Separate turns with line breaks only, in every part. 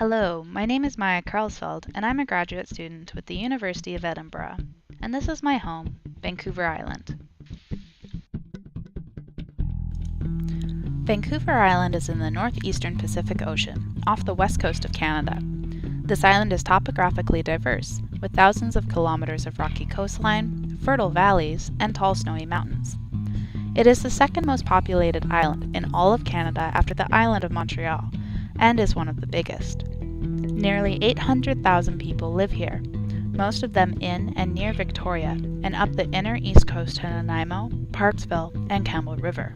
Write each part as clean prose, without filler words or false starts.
Hello, my name is Maia Carolsfeld, and I'm a graduate student with the University of Edinburgh. And this is my home, Vancouver Island. Vancouver Island is in the northeastern Pacific Ocean, off the west coast of Canada. This island is topographically diverse, with thousands of kilometers of rocky coastline, fertile valleys, and tall snowy mountains. It is the second most populated island in all of Canada after the island of Montreal, and is one of the biggest. Nearly 800,000 people live here, most of them in and near Victoria and up the inner east coast to Nanaimo, Parksville, and Campbell River.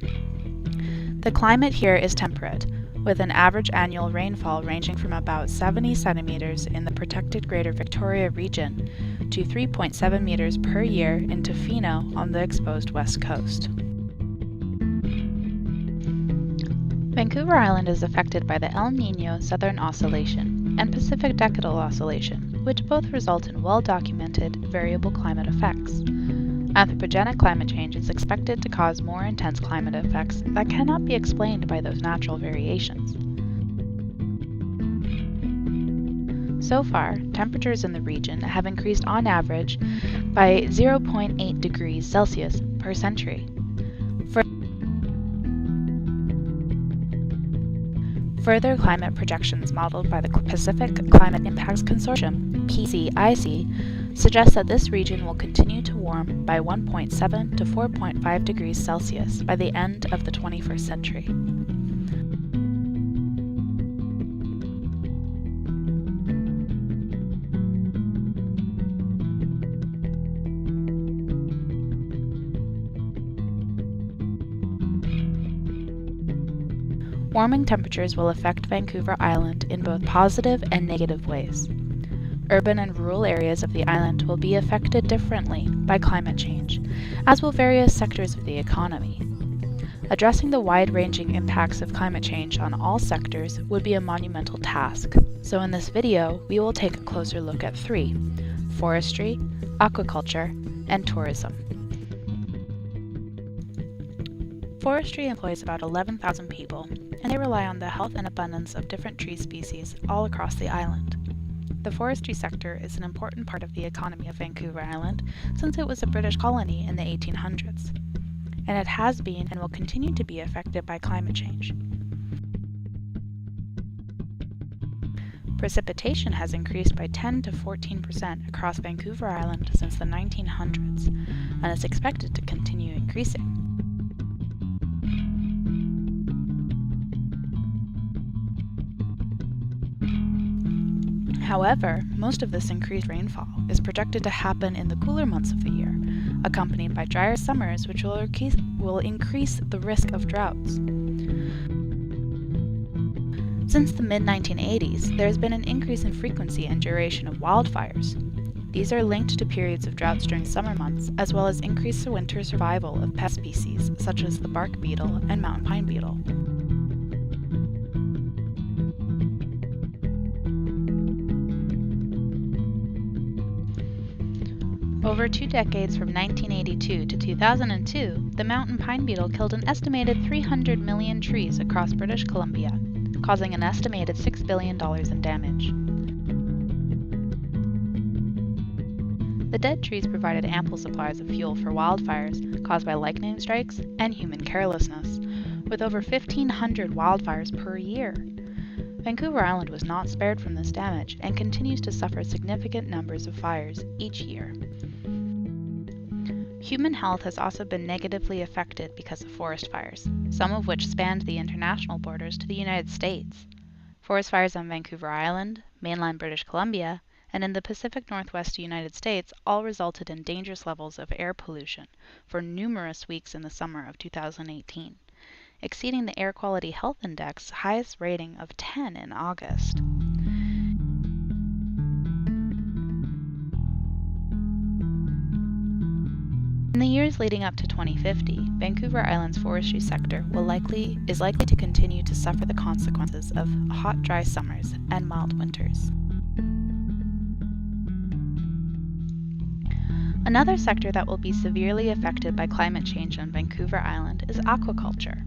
The climate here is temperate, with an average annual rainfall ranging from about 70 centimeters in the protected Greater Victoria region to 3.7 meters per year in Tofino on the exposed west coast. Vancouver Island is affected by the El Niño Southern Oscillation and Pacific Decadal Oscillation, which both result in well-documented variable climate effects. Anthropogenic climate change is expected to cause more intense climate effects that cannot be explained by those natural variations. So far, temperatures in the region have increased on average by 0.8 degrees Celsius per century. Further climate projections modeled by the Pacific Climate Impacts Consortium, PCIC, suggest that this region will continue to warm by 1.7 to 4.5 degrees Celsius by the end of the 21st century. Warming temperatures will affect Vancouver Island in both positive and negative ways. Urban and rural areas of the island will be affected differently by climate change, as will various sectors of the economy. Addressing the wide-ranging impacts of climate change on all sectors would be a monumental task, so in this video we will take a closer look at three: forestry, aquaculture, and tourism. Forestry employs about 11,000 people, and they rely on the health and abundance of different tree species all across the island. The forestry sector is an important part of the economy of Vancouver Island since it was a British colony in the 1800s, and it has been and will continue to be affected by climate change. Precipitation has increased by 10 to 14% across Vancouver Island since the 1900s, and is expected to continue increasing. However, most of this increased rainfall is projected to happen in the cooler months of the year, accompanied by drier summers which will increase the risk of droughts. Since the mid-1980s, there has been an increase in frequency and duration of wildfires. These are linked to periods of droughts during summer months, as well as increased winter survival of pest species such as the bark beetle and mountain pine beetle. Over 2 decades from 1982 to 2002, the mountain pine beetle killed an estimated 300 million trees across British Columbia, causing an estimated $6 billion in damage. The dead trees provided ample supplies of fuel for wildfires caused by lightning strikes and human carelessness, with over 1,500 wildfires per year. Vancouver Island was not spared from this damage and continues to suffer significant numbers of fires each year. Human health has also been negatively affected because of forest fires, some of which spanned the international borders to the United States. Forest fires on Vancouver Island, mainland British Columbia, and in the Pacific Northwest United States all resulted in dangerous levels of air pollution for numerous weeks in the summer of 2018, exceeding the Air Quality Health Index highest rating of 10 in August. In the years leading up to 2050, Vancouver Island's forestry sector is likely to continue to suffer the consequences of hot, dry summers and mild winters. Another sector that will be severely affected by climate change on Vancouver Island is aquaculture.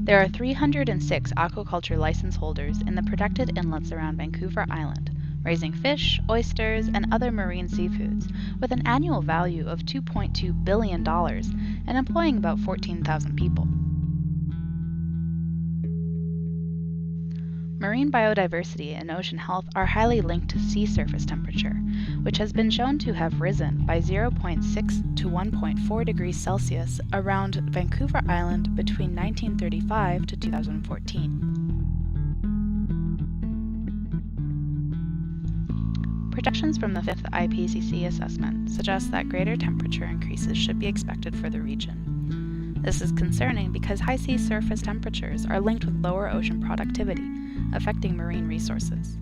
There are 306 aquaculture license holders in the protected inlets around Vancouver Island, raising fish, oysters, and other marine seafoods, with an annual value of $2.2 billion and employing about 14,000 people. Marine biodiversity and ocean health are highly linked to sea surface temperature, which has been shown to have risen by 0.6 to 1.4 degrees Celsius around Vancouver Island between 1935 to 2014. Projections from the 5th IPCC assessment suggest that greater temperature increases should be expected for the region. This is concerning because high sea surface temperatures are linked with lower ocean productivity, affecting marine resources.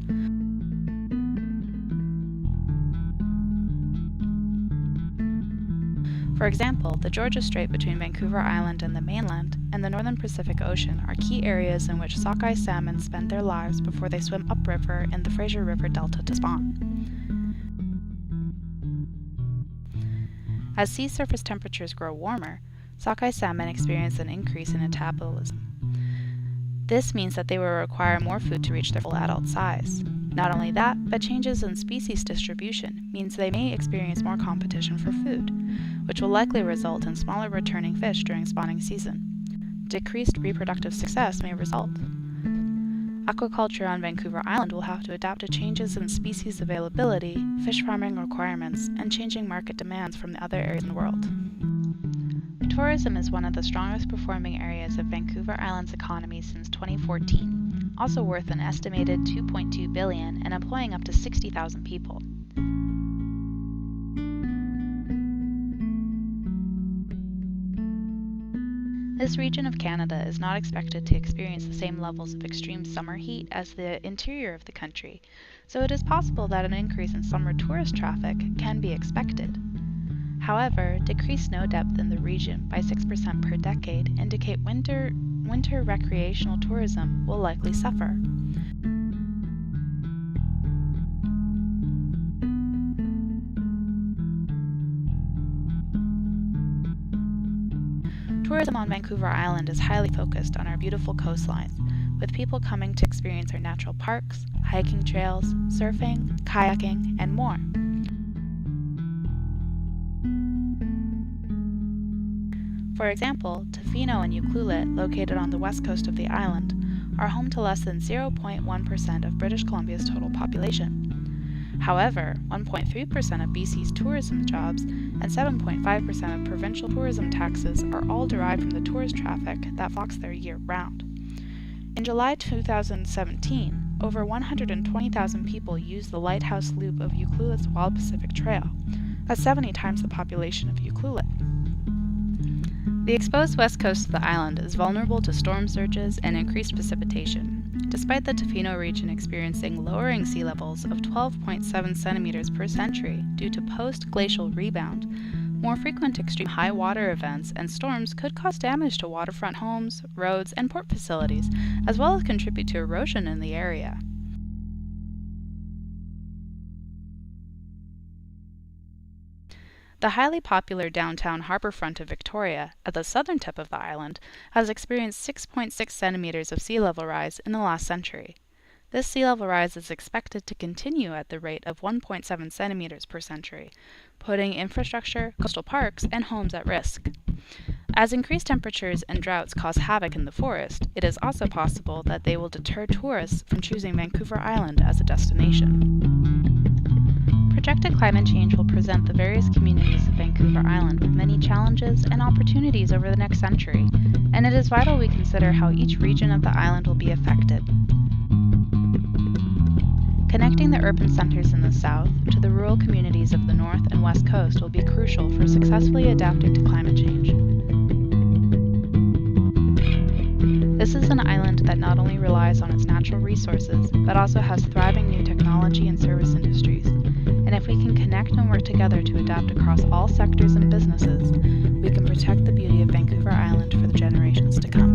For example, the Georgia Strait between Vancouver Island and the mainland and the northern Pacific Ocean are key areas in which sockeye salmon spend their lives before they swim upriver in the Fraser River Delta to spawn. As sea surface temperatures grow warmer, sockeye salmon experience an increase in metabolism. This means that they will require more food to reach their full adult size. Not only that, but changes in species distribution means they may experience more competition for food, which will likely result in smaller returning fish during spawning season. Decreased reproductive success may result. Aquaculture on Vancouver Island will have to adapt to changes in species availability, fish farming requirements, and changing market demands from the other areas in the world. Tourism is one of the strongest performing areas of Vancouver Island's economy since 2014, also worth an estimated $2.2 billion and employing up to 60,000 people. This region of Canada is not expected to experience the same levels of extreme summer heat as the interior of the country, so it is possible that an increase in summer tourist traffic can be expected. However, decreased snow depth in the region by 6% per decade indicate winter recreational tourism will likely suffer. Tourism on Vancouver Island is highly focused on our beautiful coastlines, with people coming to experience our natural parks, hiking trails, surfing, kayaking, and more. For example, Tofino and Ucluelet, located on the west coast of the island, are home to less than 0.1% of British Columbia's total population. However, 1.3% of BC's tourism jobs and 7.5% of provincial tourism taxes are all derived from the tourist traffic that flocks there year-round. In July 2017, over 120,000 people used the Lighthouse Loop of Ucluelet's Wild Pacific Trail. That's 70 times the population of Ucluelet. The exposed west coast of the island is vulnerable to storm surges and increased precipitation, despite the Tofino region experiencing lowering sea levels of 12.7 centimeters per century due to post-glacial rebound. More frequent extreme high water events and storms could cause damage to waterfront homes, roads, and port facilities, as well as contribute to erosion in the area. The highly popular downtown harbourfront of Victoria, at the southern tip of the island, has experienced 6.6 centimeters of sea level rise in the last century. This sea level rise is expected to continue at the rate of 1.7 centimeters per century, putting infrastructure, coastal parks, and homes at risk. As increased temperatures and droughts cause havoc in the forest, it is also possible that they will deter tourists from choosing Vancouver Island as a destination. Projected climate change will present the various communities of Vancouver Island with many challenges and opportunities over the next century, and it is vital we consider how each region of the island will be affected. Connecting the urban centers in the south to the rural communities of the north and west coast will be crucial for successfully adapting to climate change. This is an island that not only relies on its natural resources, but also has thriving new technology and service industries. And if we can connect and work together to adapt across all sectors and businesses, we can protect the beauty of Vancouver Island for the generations to come.